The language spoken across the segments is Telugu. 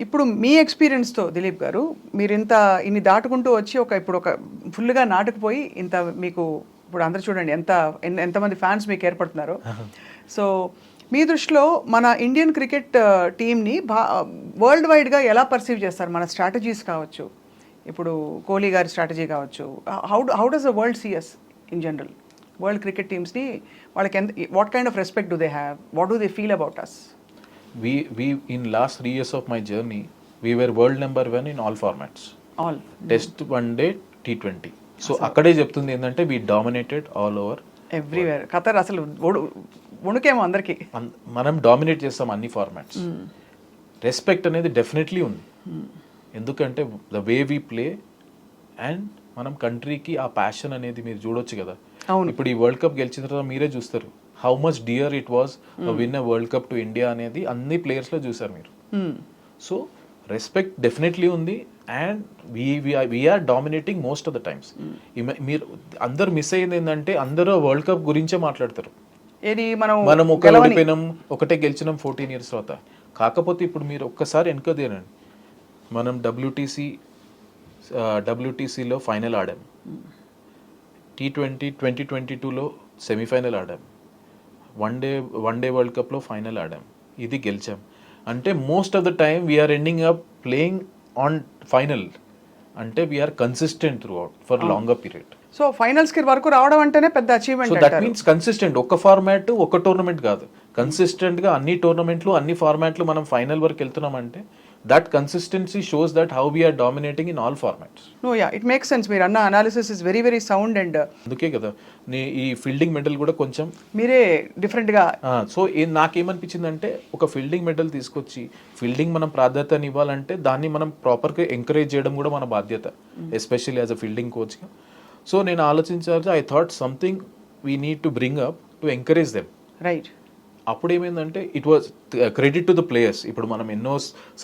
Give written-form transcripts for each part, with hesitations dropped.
ఇప్పుడు మీ ఎక్స్పీరియన్స్తో దిలీప్ గారు మీరు ఇన్ని దాటుకుంటూ వచ్చి ఇప్పుడు ఒక ఫుల్గా నాటుకుపోయి ఇంత మీకు ఇప్పుడు అందరూ చూడండి ఎంతమంది ఫ్యాన్స్ మీకు ఏర్పడుతున్నారు. సో మీ దృష్టిలో మన ఇండియన్ క్రికెట్ టీమ్ని వరల్డ్ వైడ్గా ఎలా పర్సీవ్ చేస్తారు? మన స్ట్రాటజీస్ కావచ్చు, ఇప్పుడు కోహ్లీ గారి స్ట్రాటజీ కావచ్చు, how does the world sees in general? World cricket టీమ్స్ని వాళ్ళకి what kind of respect do they have? What do they feel about us? We in last 3 years of my journey, we were world number 1 in all formats. All. Test, one day, T20. So అక్కడే చెప్తుంది ఏంటంటే we dominated all over. Everywhere. Qatar అసలు వణుకేమో అందరికి. మనం డామినేట్ చేస్తాం అన్ని ఫార్మాట్స్. రెస్పెక్ట్ అనేది డెఫినెట్లీ ఉంది. ఎందుకంటే the way we play and మనం కంట్రీకి ఆ ప్యాషన్ అనేది మీరు చూడొచ్చు కదా. ఇప్పుడు ఈ వరల్డ్ కప్ గెలిచిన తర్వాత మీరే చూస్తారు how much dear it was win a world cup to India అనేది అన్ని ప్లేయర్స్ లో చూసారు మీరు. సో రెస్పెక్ట్ డెఫినెట్లీ ఉంది and we're dominating most of the times. మీరు అందరు మిస్ అయ్యింది ఏంటంటే అందరూ వరల్డ్ కప్ గురించే మాట్లాడతారు. మనం ఒకటే గెలిచినాం 14 years తర్వాత. కాకపోతే ఇప్పుడు మీరు ఒక్కసారి వెనక తీరండి, మనం డబ్ల్యూటీసీలో ఫైనల్ ఆడాం, T20 2022లో సెమీఫైనల్ ఆడాం, వన్ డే వరల్డ్ కప్లో ఫైనల్ ఆడాం, ఇది గెలిచాం. అంటే most of the time we are ending up playing on final. అంటే we are consistent throughout for longer period. So finals కి వరకు రావడం అంటేనే పెద్ద achievement. So that means consistent. ఒక ఫార్మాట్ ఒక టోర్నమెంట్ కాదు, కన్సిస్టెంట్ గా అన్ని టోర్నమెంట్లు అన్ని ఫార్మాట్లు మనం ఫైనల్ వరకు వెళ్తున్నాం అంటే that consistency shows that how we are dominating in all formats. No, yeah, it makes sense. మీరు అన్న analysis is very very sound and అందుకే కదా ఈ ఫీల్డింగ్ మెడల్ కూడా కొంచెం మీరే డిఫరెంట్ గా. సో నాకేమనిపించింది అంటే ఒక ఫీల్డింగ్ మెడల్ తీసుకొచ్చి ఫీల్డింగ్ మనం ప్రాధాన్యత ఇవ్వాలంటే దాన్ని మనం ప్రాపర్గా ఎంకరేజ్ చేయడం కూడా మన బాధ్యత, ఎస్పెషల్లీ యాజ్ అ ఫీల్డింగ్ కోచ్గా. సో నేను ఆలోచించాలి, I thought something we need to bring up to encourage them. Right. అప్పుడు ఏమైందంటే it was credit to the players. ఇప్పుడు మనం ఎన్నో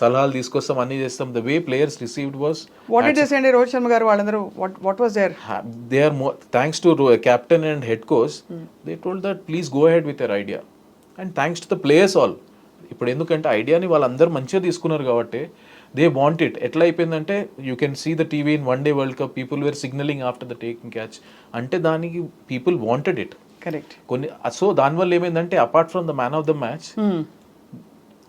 సలహాలు తీసుకొస్తాం, అన్ని చేస్తాం. The way players received was what did they say? Rohit Sharma garu వాళ్ళందరూ what was there? They are thanks to captain and head coach, they told that please go ahead with your idea and thanks to the players all. ఇప్పుడు ఎందుకంటే ఐడియాని వాళ్ళందరూ మంచిగా తీసుకున్నారు కాబట్టి దే వాంట్ ఇట్. ఎట్లా అయిపోయిందంటే you can see the TV in one day world cup people were signalling after the taking catch. అంటే దానికి పీపుల్ వాంటెడ్ ఇట్. కరెక్ట్. కొన్ని సో దానివల్ల ఏమైందంటే apart from the man of the match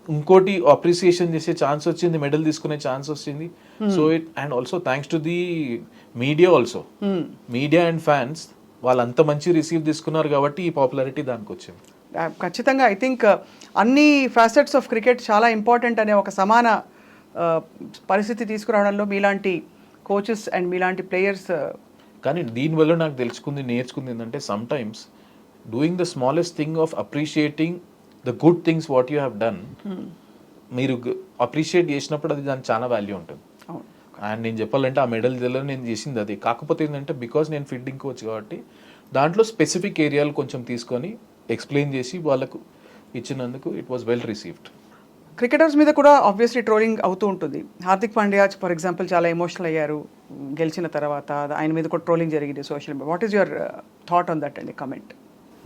ఇంకోటి అప్రిసియేషన్ చేసే ఛాన్స్ వచ్చింది, మెడల్ తీసుకునే ఛాన్స్ వచ్చింది. So it and also thanks to the media also, media and fans వాళ్ళంత మంచి రిసీవ్ తీసుకున్నారు కాబట్టి ఈ పాపులారిటీ దానికి వచ్చింది. ఖచ్చితంగా ఐ థింక్ అన్ని ఫ్యాసెట్స్ ఆఫ్ క్రికెట్ చాలా ఇంపార్టెంట్ అనే ఒక సమాన పరిస్థితి తీసుకురావడంలో మీలాంటి కోచెస్ అండ్ మీలాంటి ప్లేయర్స్. కానీ దీనివల్ల నాకు నేర్చుకుంది ఏంటంటే some times doing the smallest thing of appreciating the good things what you have done, మీరు అప్రిషియేట్ చేసినప్పుడు అది దానికి చాలా వాల్యూ ఉంటుంది. అండ్ నేను చెప్పాలంటే ఆ మెడల్ నేను చేసింది అది. కాకపోతే ఏంటంటే బికాస్ నేను ఫీల్డింగ్ కోచ్ కాబట్టి దాంట్లో స్పెసిఫిక్ ఏరియాలు కొంచెం తీసుకొని ఎక్స్ప్లెయిన్ చేసి వాళ్ళకు ఇచ్చినందుకు it was well received. Cricketers మీద కూడా ఆబ్వియస్లీ ట్రోలింగ్ అవుతూ ఉంటుంది. హార్దిక్ పాండ్యా ఫర్ ఎగ్జాంపుల్ చాలా ఎమోషనల్ అయ్యారు గెలిచిన తర్వాత, ఆయన మీద కూడా ట్రోలింగ్ జరిగింది social media. What is your thought on that అండి, కమెంట్?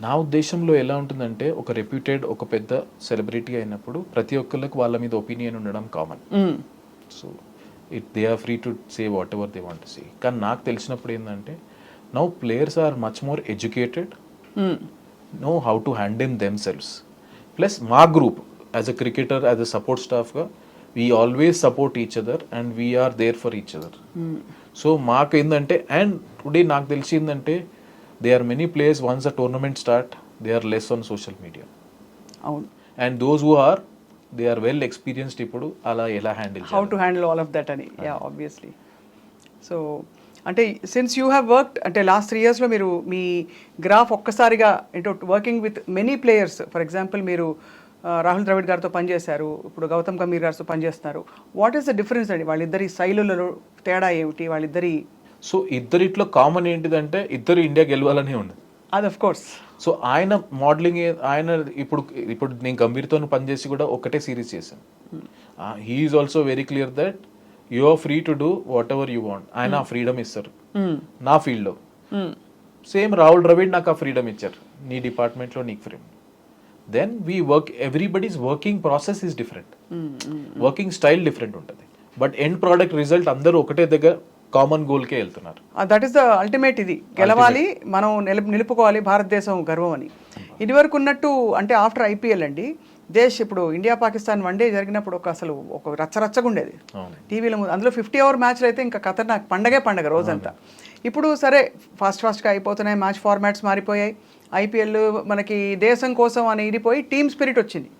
నా ఉద్దేశంలో ఎలా ఉంటుందంటే ఒక రెప్యూటెడ్ ఒక పెద్ద సెలబ్రిటీ అయినప్పుడు ప్రతి ఒక్కరికి వాళ్ళ మీద ఒపీనియన్ ఉండడం common. So they are free to say whatever they want to say. కానీ నాకు తెలిసినప్పుడు ఏంటంటే now players are much more educated, know how to handle themselves. Plus మా group as a cricketer, as a support స్టాఫ్గా we always support each other and we are there for each other. So మాకు ఏంటంటే అండ్ టుడే నాకు తెలిసిందంటే they are many players once a tournament start they are less on social media. అవును. And those who are they are well experienced ఇప్పుడు అలా ఎలా how to handle all of that అని. Yeah obviously. సో అంటే సిన్స్ యూ హ్యావ్ వర్క్డ్ అంటే లాస్ట్ 3 yearsలో మీరు మీ గ్రాఫ్ ఒక్కసారిగా into working with many players, for example మీరు రాహుల్ ద్రవిడ్ గారితో పనిచేశారు, ఇప్పుడు గౌతమ్ గంభీర్ గారితో పనిచేస్తున్నారు. వాట్ ఈస్ ద డిఫరెన్స్ అండి వాళ్ళిద్దరి శైలులలో తేడా ఏమిటి వాళ్ళిద్దరి? సో ఇద్దరిట్లో కామన్ ఏంటిదంటే ఇద్దరు ఇండియా గెలవాలని ఉంది. అది ఆఫ్ కోర్స్. సో ఆయన మోడలింగ్ ఆయన ఇప్పుడు నేను గంభీర్తో పనిచేసి కూడా ఒకటే సిరీస్ చేశాను. He is also very clear that you are free to do whatever you want. ఆయన ఆ ఫ్రీడమ్ ఇస్తారు నా ఫీల్డ్లో. సేమ్ రాహుల్ ద్రవిడ్ నాకు ఆ ఫ్రీడమ్ ఇచ్చారు, నీ డిపార్ట్మెంట్లో నీకు freedom. Then we work everybody's working process is different, working style different ఉంటుంది, బట్ ఎండ్ ప్రోడక్ట్ రిజల్ట్ అందరూ ఒకటే దగ్గర కామన్ గోల్కే వెళ్తున్నారు. That is the ultimate. ఇది గెలవాలి, మనం నిలుపుకోవాలి భారతదేశం గర్వం అని. ఇదివరకు ఉన్నట్టు అంటే ఆఫ్టర్ ఐపీఎల్ అండి, ఇప్పుడు ఇండియా పాకిస్తాన్ వన్డే జరిగినప్పుడు అసలు ఒక రచ్చరచ్చగా ఉండేది టీవీలో. అందులో 50 ఓవర్ మ్యాచ్లు అయితే ఇంకా ఖతర్నాక్, పండగ రోజంతా. ఇప్పుడు సరే ఫాస్ట్గా అయిపోతున్నాయి, మ్యాచ్ ఫార్మాట్స్ మారిపోయాయి. ఐపీఎల్ మనకి దేశం కోసం అని ఇడిపోయి టీమ్ స్పిరిట్ వచ్చింది,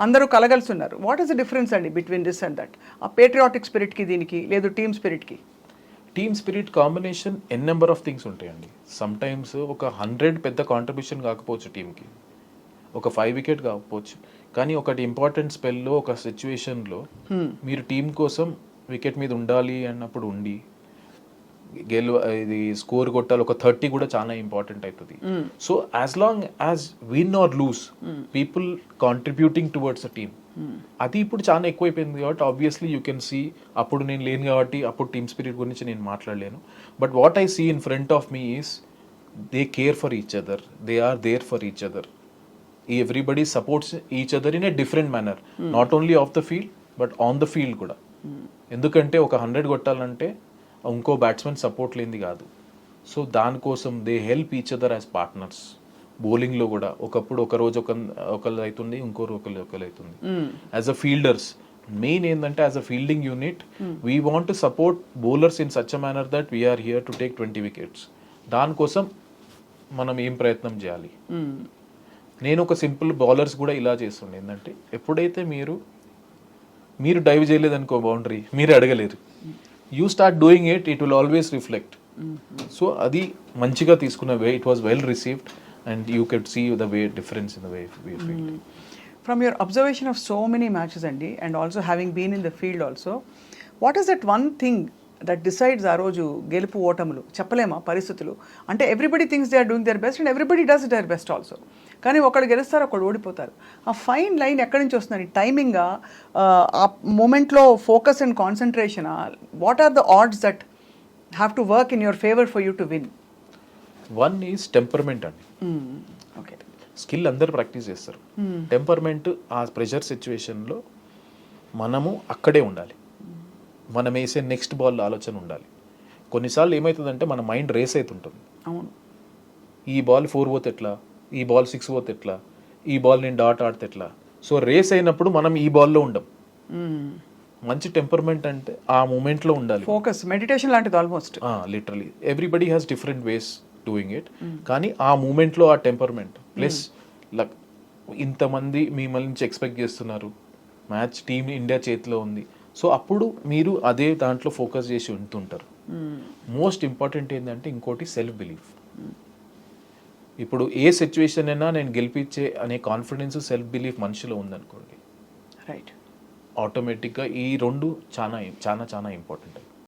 అందరూ కలగలిసి ఉన్నారు. వాట్ ఈస్ ద డిఫరెన్స్ అండి బిట్వీన్ దిస్ అండ్ దట్? ఆ పేట్రియాటిక్ స్పిరిట్కి దీనికి, లేదు టీమ్ స్పిరిట్కి? Team spirit combination N number of things ఉంటాయండి. సమ్ టైమ్స్ ఒక 100 పెద్ద కాంట్రిబ్యూషన్ కాకపోవచ్చు టీంకి, ఒక 5 వికెట్ కాకపోవచ్చు, కానీ ఒకటి ఇంపార్టెంట్ స్పెల్లో ఒక సిచ్యువేషన్లో మీరు టీం కోసం వికెట్ మీద ఉండాలి అన్నప్పుడు ఉండి ఇది స్కోర్ కొట్టాలి, ఒక 30 కూడా చాలా ఇంపార్టెంట్ అవుతుంది. So as long as win or lose, people contributing towards a team, అది ఇప్పుడు చాలా ఎక్కువైపోయింది. కాబట్టి ఆబ్వియస్లీ యూ కెన్ సీ, అప్పుడు నేను లేను కాబట్టి అప్పుడు టీమ్ స్పిరిట్ గురించి నేను మాట్లాడలేను. But what I see in front of me is they care for each other, they are there for each other. Everybody supports each other in a different manner, not only off the field but on the field కూడా. ఎందుకంటే ఒక 100 కొట్టాలంటే ఇంకో బ్యాట్స్మెన్ సపోర్ట్ లేనిది కాదు. సో దానికోసం they help each other as partners. బౌలింగ్లో కూడా ఒకప్పుడు ఒక రోజు ఒకళ్ళు అవుతుంది, ఇంకో రోజు ఒకళ్ళు అవుతుంది. యాజ్ అ ఫీల్డర్స్ మెయిన్ ఏంటంటే as a fielding unit we want to support bowlers in such a manner that we're here to take 20 wickets. దానికోసం మనం ఏం ప్రయత్నం చేయాలి. నేను ఒక సింపుల్ బౌలర్స్ కూడా ఇలా చేస్తుండే ఏంటంటే, ఎప్పుడైతే మీరు డైవ్ చేయలేదనుకో బౌండరీ, మీరు అడగలేరు, you start doing it, it will always reflect. So అది మంచిగా తీసుకున్న way, it was well received and you could see the way difference in the way we feel. From your observation of so many matches అండి, and also having been in the field also, what is that one thing that decides ఆ రోజు గెలుపు ఓటములు? చెప్పలేమా పరిస్థితులు అంటే? Everybody thinks they are doing their best and everybody does their best also, కానీ ఒకళ్ళు గెలుస్తారు, ఒకళ్ళు ఓడిపోతారు. ఆ ఫైన్ లైన్ ఎక్కడి నుంచి వస్తుంది? టైమింగా, ఆ మూమెంట్లో focus and concentration, what are the odds that have to work in your favour for you to win? One is temperament అండి. ఓకే, స్కిల్ అందరు ప్రాక్టీస్ చేస్తారు, టెంపర్మెంట్ ఆ ప్రెషర్ సిచ్యువేషన్లో మనము అక్కడే ఉండాలి, మనం వేసే నెక్స్ట్ బాల్ ఆలోచన ఉండాలి. కొన్నిసార్లు ఏమవుతుందంటే మన మైండ్ రేస్ అవుతుంటుంది. అవును, ఈ బాల్ 4 పోతే ఎట్లా, ఈ బాల్ 6 పోతే ఎట్లా, ఈ బాల్ నేను డాట్ ఆడితే ఎట్లా. సో రేస్ అయినప్పుడు మనం ఈ బాల్లో ఉండం. మంచి టెంపర్మెంట్ అంటే ఆ మూమెంట్లో ఉండాలి, ఫోకస్, మెడిటేషన్ లాంటిది almost. Literally everybody has different ways doing it, కానీ ఆ మూమెంట్లో ఆ టెంపర్మెంట్ ప్లస్ లక్, ఇంతమంది మిమ్మల్ని నుంచి ఎక్స్పెక్ట్ చేస్తున్నారు, మ్యాచ్ టీమ్ ఇండియా చేతిలో ఉంది. సో అప్పుడు మీరు అదే దాంట్లో ఫోకస్ చేసి ఉంటుంటారు. మోస్ట్ ఇంపార్టెంట్ ఏంటంటే ఇంకోటి సెల్ఫ్ బిలీఫ్. ఇప్పుడు ఏ సిచ్యువేషన్ అయినా నేను గెలిపించే అనే కాన్ఫిడెన్స్, సెల్ఫ్ బిలీఫ్ మనిషిలో ఉందనుకోండి, రైట్, ఆటోమేటిక్గా ఈ రెండు చాలా చాలా చాలా ఇంపార్టెంట్.